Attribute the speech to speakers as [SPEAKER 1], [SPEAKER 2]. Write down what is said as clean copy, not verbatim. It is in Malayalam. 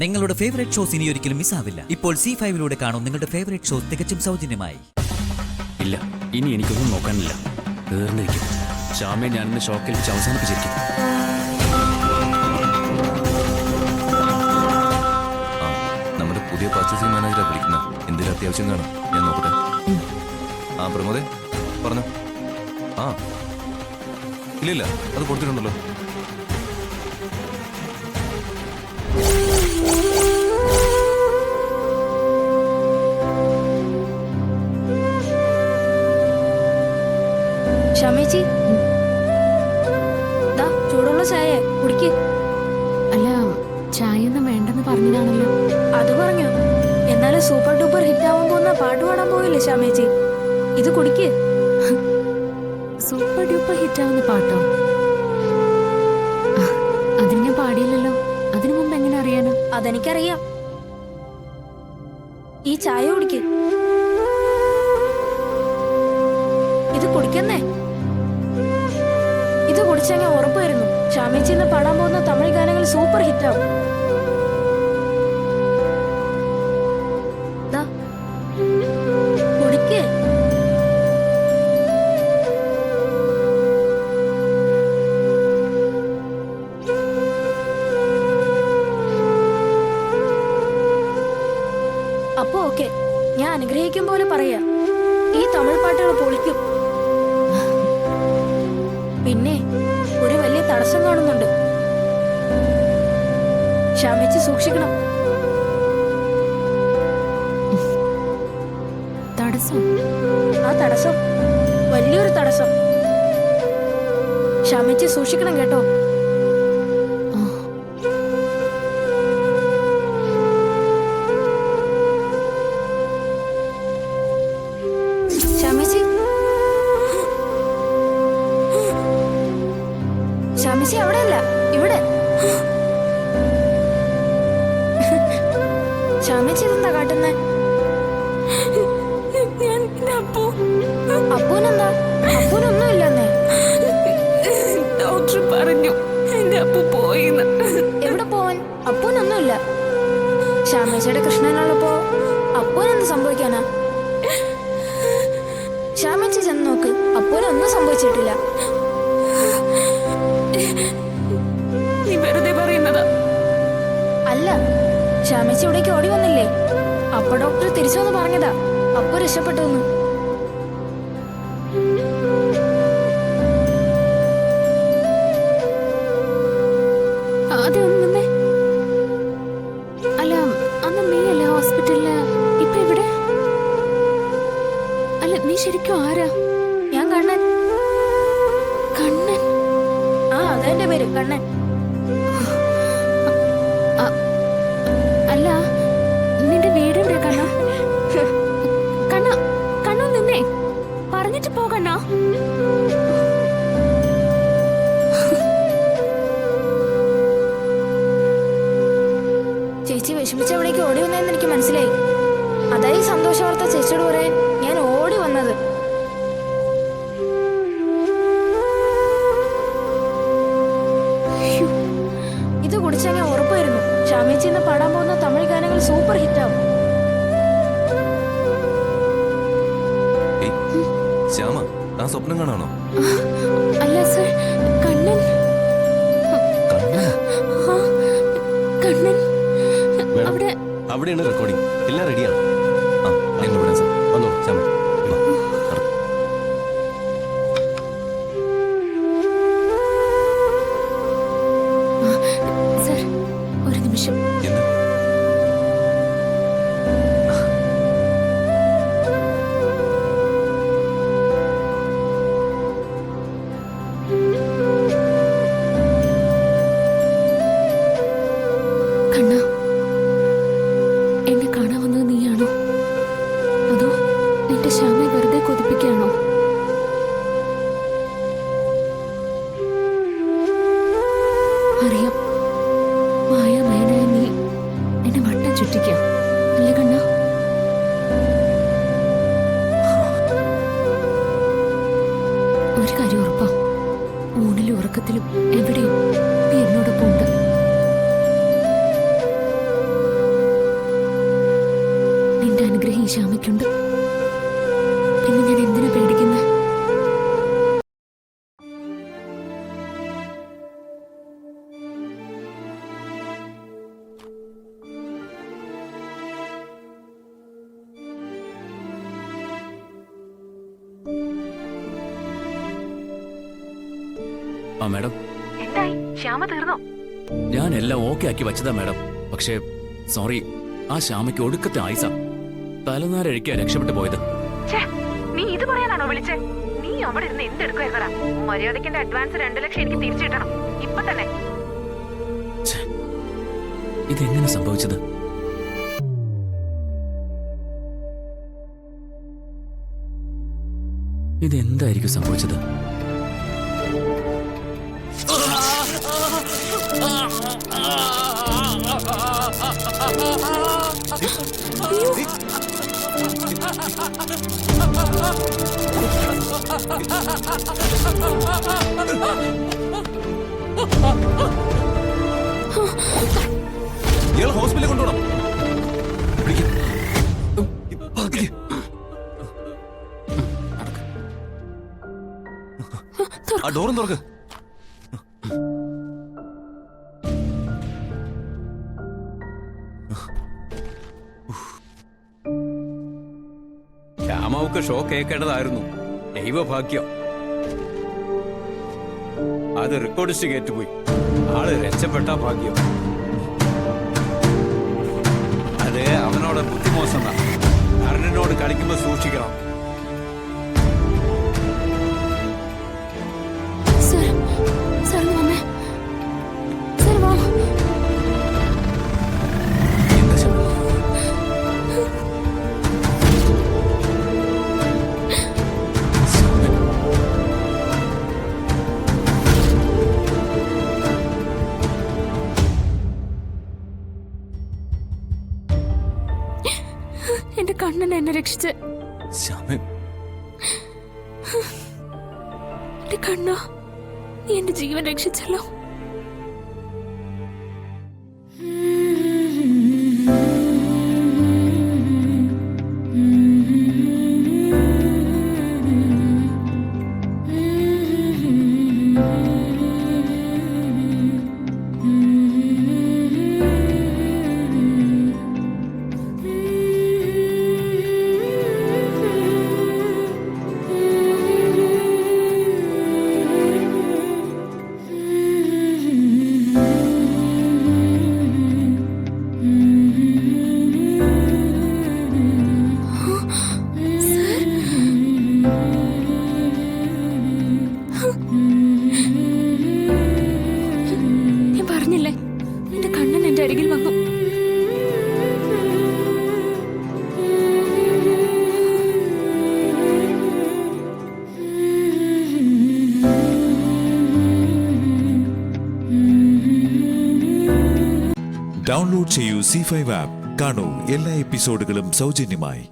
[SPEAKER 1] നിങ്ങളുടെ ഫേവറേറ്റ് ഷോസ് ഇനി ഒരിക്കലും മിസ്സാവില്ല. ഇപ്പോൾ C5 കാണും നിങ്ങളുടെ ഫേവറേറ്റ് ഷോസ് തികച്ചും സൗജന്യമായി.
[SPEAKER 2] ഇല്ല, ഇനി എനിക്കൊന്നും നോക്കാനില്ല. തീർന്നിരിക്കും. ശ്യാമയെ ഞാനിന്ന് ഷോക്കിൽ വെച്ച് അവസാനിപ്പിച്ചിരിക്കും.
[SPEAKER 3] നമ്മുടെ പുതിയ പർച്ചേസിംഗ് മാനേജറെ വിളിക്കുന്ന എന്തെങ്കിലും അത്യാവശ്യം കാണും. ഞാൻ നോക്കട്ടെ. പ്രമോദേ പറഞ്ഞോ. ഇല്ല അത് കൊടുത്തിട്ടുണ്ടല്ലോ.
[SPEAKER 4] ക്ഷമേച്ചി, ചൂടുള്ള ചായ കുടിക്ക്.
[SPEAKER 5] അല്ല, ചായ ഒന്നും വേണ്ടെന്ന് പറഞ്ഞതാണല്ലോ.
[SPEAKER 4] അത് പറഞ്ഞു. എന്നാലും സൂപ്പർ ഡൂപ്പർ ഹിറ്റ് ആവാൻ പോകുന്ന പാട്ട് പാടാൻ പോയില്ലേ ക്ഷമേച്ചി? ഇത് കുടിക്ക്.
[SPEAKER 5] സൂപ്പർ ഡൂപ്പർ ഹിറ്റ് ആവുന്ന പാട്ടോ? അതിന് ഞാൻ പാടിയില്ലല്ലോ. അതിനു മുമ്പ് എങ്ങനെ അറിയാനോ?
[SPEAKER 4] അതെനിക്കറിയാം. ഈ ചായ കുടിക്ക്. ഇത് കുടിക്കുന്നേ. ഇത് കുടിച്ചെങ്കിൽ ഉറപ്പായിരുന്നു ക്ഷമേച്ചി ഇന്ന് പാടാൻ പോകുന്ന തമിഴ് ഗാനങ്ങൾ സൂപ്പർ ഹിറ്റ് ആവും. കുടിക്ക്. അപ്പൊ ഓക്കെ, ഞാൻ അനുഗ്രഹിക്കും പോലെ പറയാ, ഈ തമിഴ് പാട്ടുകൾ പൊളിക്കും. പിന്നെ ഒരു വലിയ തടസ്സം കാണുന്നുണ്ട്. ക്ഷമിച്ച് സൂക്ഷിക്കണം.
[SPEAKER 5] തടസ്സം?
[SPEAKER 4] ആ തടസ്സം വലിയൊരു തടസ്സം. ക്ഷമിച്ച് സൂക്ഷിക്കണം കേട്ടോ. ക്ഷമിച്ച് അവിടെയല്ല, ഇവിടെ. ക്ഷമിച്ച് ഇതെന്താ കാട്ടുന്നേ? അപ്പൂനെന്താ? അപ്പൂനൊന്നും ഇല്ലെന്നേ.
[SPEAKER 5] ഡോക്ടർ പറഞ്ഞു എന്റെ അപ്പു പോയിന്ന്.
[SPEAKER 4] എവിടെ പോവാൻ? അപ്പൂനൊന്നുമില്ല. ശ്യാമേച്ചിയുടെ കൃഷ്ണനുള്ളപ്പോ അപ്പൂനെന്ത് സംഭവിക്കാനാ? ശ്യാമേച്ചി ചെന്ന് നോക്ക്, അപ്പൂനൊന്നും സംഭവിച്ചിട്ടില്ല.
[SPEAKER 5] നീ വെറുതെ പറയുന്നതാ.
[SPEAKER 4] അല്ല, ശ്യാമേച്ചി ഇവിടേക്ക് ഓടി വന്നില്ലേ? അപ്പൊ ഡോക്ടർ തിരിച്ചു വന്ന് പറഞ്ഞതാ അപ്പു രക്ഷപ്പെട്ടു.
[SPEAKER 5] ആദ്യം ഒന്ന് നിന്നേ. അല്ല, അന്ന് നീയല്ലേ ഹോസ്പിറ്റലില്? ഇപ്പൊ എവിടെ? അല്ല, നീ ശരിക്കും ആരാ?
[SPEAKER 4] ഞാൻ കണ്ണൻ.
[SPEAKER 5] കണ്ണൻ?
[SPEAKER 4] അതെന്റെ പേര് കണ്ണൻ.
[SPEAKER 5] അല്ല, നിന്റെ വീട് എവിടെയാ കണ്ണ? കണ്ണ, കണ്ണു നിന്നേ. പറഞ്ഞിട്ട് പോകണ്ണ.
[SPEAKER 4] ചേച്ചി വിഷമിച്ച എവിടേക്ക് ഓടി വന്നതെന്ന് എനിക്ക് മനസ്സിലായി. അതായി സന്തോഷ വാർത്ത ചേച്ചിയോട് പറയാൻ ഞാൻ ഓടി വന്നത്. ഇത് കുടിച്ചാൽ ഞാൻ ഉറപ്പായിരുന്നു ക്ഷാമേച്ചി ഇന്ന് പാടാൻ പോകുന്ന തമിഴ് ഗാനങ്ങൾ സൂപ്പർ ഹിറ്റാവും.
[SPEAKER 3] ശ്യാമ, ആ സ്വപ്നം കാണാണോ?
[SPEAKER 5] അല്ല സർ, കണ്ണൻ. കണ്ണൻ
[SPEAKER 3] അവിടെയാണ് റെക്കോർഡിംഗ്. എല്ലാം റെഡിയാണ്. ഞങ്ങൾ വിടാം സാർ. വന്നോ ശ്യാമ.
[SPEAKER 5] സർ, ഒരു നിമിഷം. കണ്ണ, എന്നെ കാണാൻ വന്നത് നീയാണോ? അതോ നിന്റെ ശ്യാമയെ വെറുതെ കൊതിപ്പിക്കുകയാണോ? അറിയാം, മായാമയനായ നീ എന്നെ വട്ടം ചുറ്റിക്കാം, അല്ലേ കണ്ണ? ഒരു കാര്യം ഉറപ്പാ, ഊണിലും ഉറക്കത്തിലും എവിടെയും നീ എന്നോടൊപ്പം ഉണ്ട്. ഈ ശ്യാമയ്ക്കുണ്ട്. പിന്നെ ഞാൻ എന്തിനാ പേടിക്കുന്നത്?
[SPEAKER 2] ആ മാഡം,
[SPEAKER 6] എന്തായി? ശ്യാമ തീർന്നോ?
[SPEAKER 2] ഞാൻ എല്ലാം ഓക്കെ ആക്കി വെച്ചതാ മാഡം. പക്ഷേ സോറി, ആ ശ്യാമയ്ക്ക് ഒടുക്കത്തെ ആയുസ. തലനാരഴിക്കാ രക്ഷപ്പെട്ടു പോയത്.
[SPEAKER 6] ഛേ, നീ ഇത് പറയാനാണോ വിളിച്ചേ? നീ അവിടെ ഇരുന്ന് എന്തെടുക്കുവായിരുന്നടാ? മര്യാദയ്ക്ക് എന്റെ അഡ്വാൻസ് 2 ലക്ഷം എനിക്ക് തിരിച്ചു കിട്ടണം ഇപ്പൊ തന്നെ.
[SPEAKER 2] ഛേ, ഇതെങ്ങനെ സംഭവിച്ചത്? ഇതെന്തായിരിക്കും സംഭവിച്ചത്?
[SPEAKER 3] ഇയാൾ ഹോസ്പിറ്റലിൽ കൊണ്ടുപോകണം. ആ ഡോറും തുറക്ക്.
[SPEAKER 7] ശ്യാമാവുക്ക് ഷോക്ക് ഏൽക്കേണ്ടതായിരുന്നു. ദൈവഭാഗ്യം. അത് റെക്കോർഡിസ്റ്റ് കേട്ടുപോയി. ആള് രക്ഷപ്പെട്ട ഭാഗ്യം. അത് അവനോട് ബുദ്ധിമോശം. കരണിനോട് കളിക്കുമ്പോ സൂക്ഷിക്കണം.
[SPEAKER 5] സർ വന്നേ. സർ വാ.
[SPEAKER 2] എന്താ ശ്യാമ?
[SPEAKER 5] എന്റെ കണ്ണൻ എന്നെ രക്ഷിച്ച്.
[SPEAKER 3] ശ്യാമ,
[SPEAKER 5] എന്റെ കണ്ണ, നീ എന്റെ ജീവൻ രക്ഷിച്ചല്ലോ. ഞാൻ പറഞ്ഞില്ലേ, എന്റെ കണ്ണൻ എന്റെ അരികിൽ വന്നു.
[SPEAKER 8] ഡൗൺലോഡ് ചെയ്യൂ C5 ആപ്പ്. കാണൂ എല്ലാ എപ്പിസോഡുകളും സൗജന്യമായി.